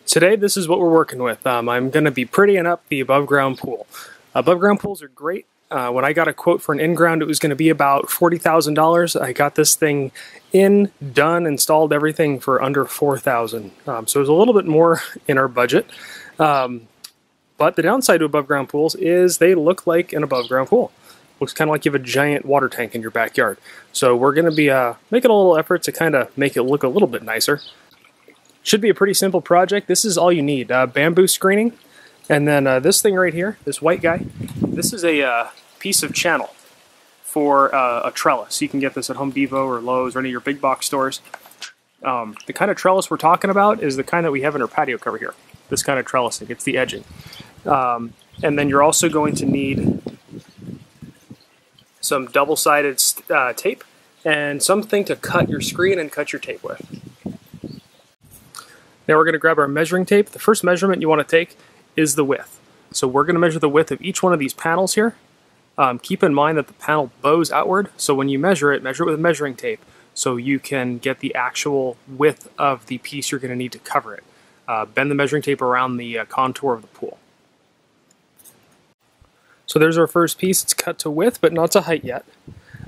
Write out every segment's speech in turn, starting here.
Today, this is what we're working with. I'm going to be prettying up the above ground pool. Above ground pools are great. When I got a quote for an in-ground, it was going to be about $40,000. I got this thing in, done, installed everything for under $4,000. So it was a little bit more in our budget. But the downside to above ground pools is they look like an above ground pool. Looks kind of like you have a giant water tank in your backyard. So we're going to be making a little effort to kind of make it look a little bit nicer. Should be a pretty simple project. This is all you need. Bamboo screening, and then this thing right here, this white guy, this is a piece of channel for a trellis. You can get this at Home Depot or Lowe's or any of your big box stores. The kind of trellis we're talking about is the kind that we have in our patio cover here. This kind of trellis, it gets the edging. And then you're also going to need some double-sided tape and something to cut your screen and cut your tape with. Now we're going to grab our measuring tape. The first measurement you want to take is the width. So we're going to measure the width of each one of these panels here. Keep in mind that the panel bows outward, so when you measure it with measuring tape so you can get the actual width of the piece you're going to need to cover it. Bend the measuring tape around the contour of the pool. So there's our first piece. It's cut to width, but not to height yet.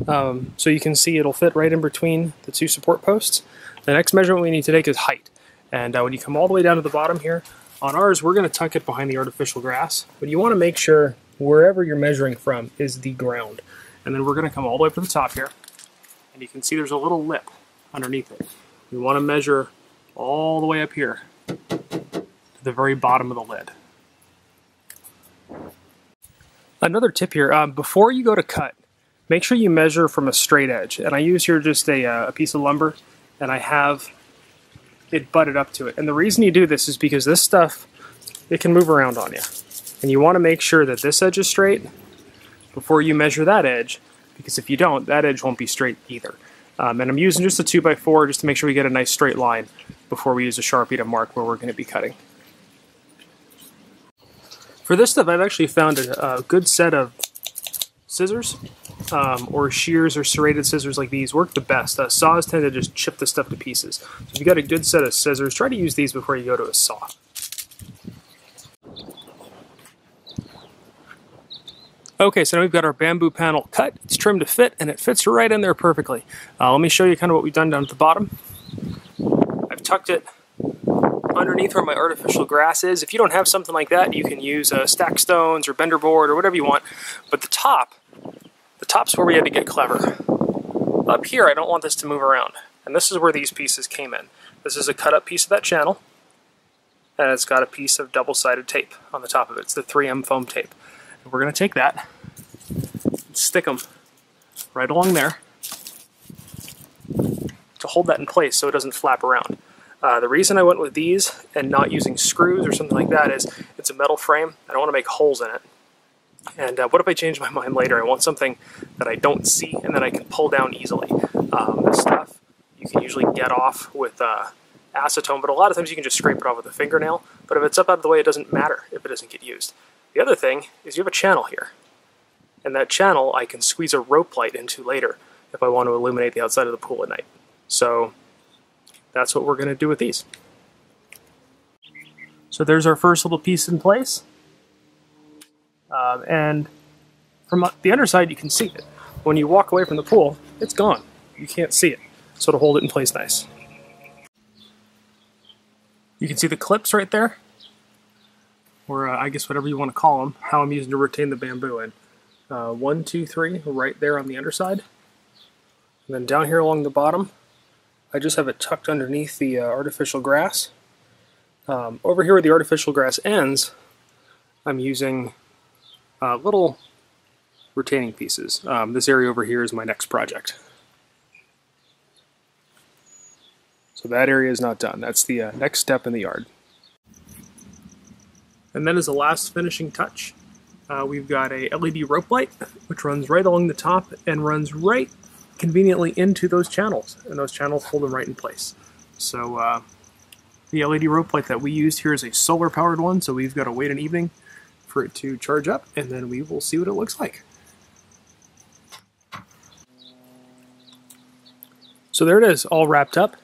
So you can see it'll fit right in between the two support posts. The next measurement we need to take is height. And when you come all the way down to the bottom here, on ours we're going to tuck it behind the artificial grass, but you want to make sure wherever you're measuring from is the ground. And then we're going to come all the way up to the top here, and you can see there's a little lip underneath it. We want to measure all the way up here to the very bottom of the lid. Another tip here, before you go to cut, make sure you measure from a straight edge. And I use here just a piece of lumber, and I have it butted up to it. And the reason you do this is because this stuff, it can move around on you. And you want to make sure that this edge is straight before you measure that edge, because if you don't, that edge won't be straight either. And I'm using just a 2x4 just to make sure we get a nice straight line before we use a Sharpie to mark where we're going to be cutting. For this stuff, I've actually found a good set of scissors, or shears or serrated scissors like these work the best. Saws tend to just chip the stuff to pieces. So if you've got a good set of scissors, try to use these before you go to a saw. Okay, so now we've got our bamboo panel cut. It's trimmed to fit, and it fits right in there perfectly. Let me show you kind of what we've done down at the bottom. I've tucked it underneath where my artificial grass is. If you don't have something like that, you can use stack stones or bender board or whatever you want. But the top's where we had to get clever. Up here, I don't want this to move around. And this is where these pieces came in. This is a cut up piece of that channel, and it's got a piece of double-sided tape on the top of it. It's the 3M foam tape. And we're going to take that and stick them right along there to hold that in place so it doesn't flap around. The reason I went with these and not using screws or something like that is it's a metal frame. I don't want to make holes in it. And what if I change my mind later? I want something that I don't see and that I can pull down easily. This stuff you can usually get off with acetone, but a lot of times you can just scrape it off with a fingernail. But if it's up out of the way, it doesn't matter if it doesn't get used. The other thing is you have a channel here. And that channel I can squeeze a rope light into later if I want to illuminate the outside of the pool at night. So that's what we're going to do with these. So there's our first little piece in place. And from the underside you can see it. When you walk away from the pool, it's gone. You can't see it. So to hold it in place nice. You can see the clips right there. Or I guess whatever you want to call them. How I'm using to retain the bamboo in. 1, 2, 3 right there on the underside. And then down here along the bottom, I just have it tucked underneath the artificial grass. Over here where the artificial grass ends, I'm using little retaining pieces. This area over here is my next project. So that area is not done. That's the next step in the yard. And then as a last finishing touch, we've got a LED rope light, which runs right along the top and runs right conveniently into those channels, and those channels hold them right in place. So the LED rope light that we used here is a solar powered one, so we've got to wait an evening for it to charge up, and then we will see what it looks like. So there it is, all wrapped up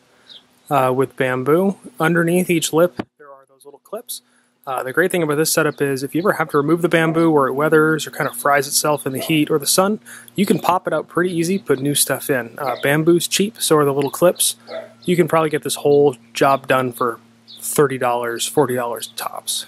with bamboo. Underneath each lip there are those little clips. The great thing about this setup is if you ever have to remove the bamboo or it weathers or kind of fries itself in the heat or the sun, you can pop it out pretty easy, put new stuff in. Bamboo's cheap, so are the little clips. You can probably get this whole job done for $30, $40 tops.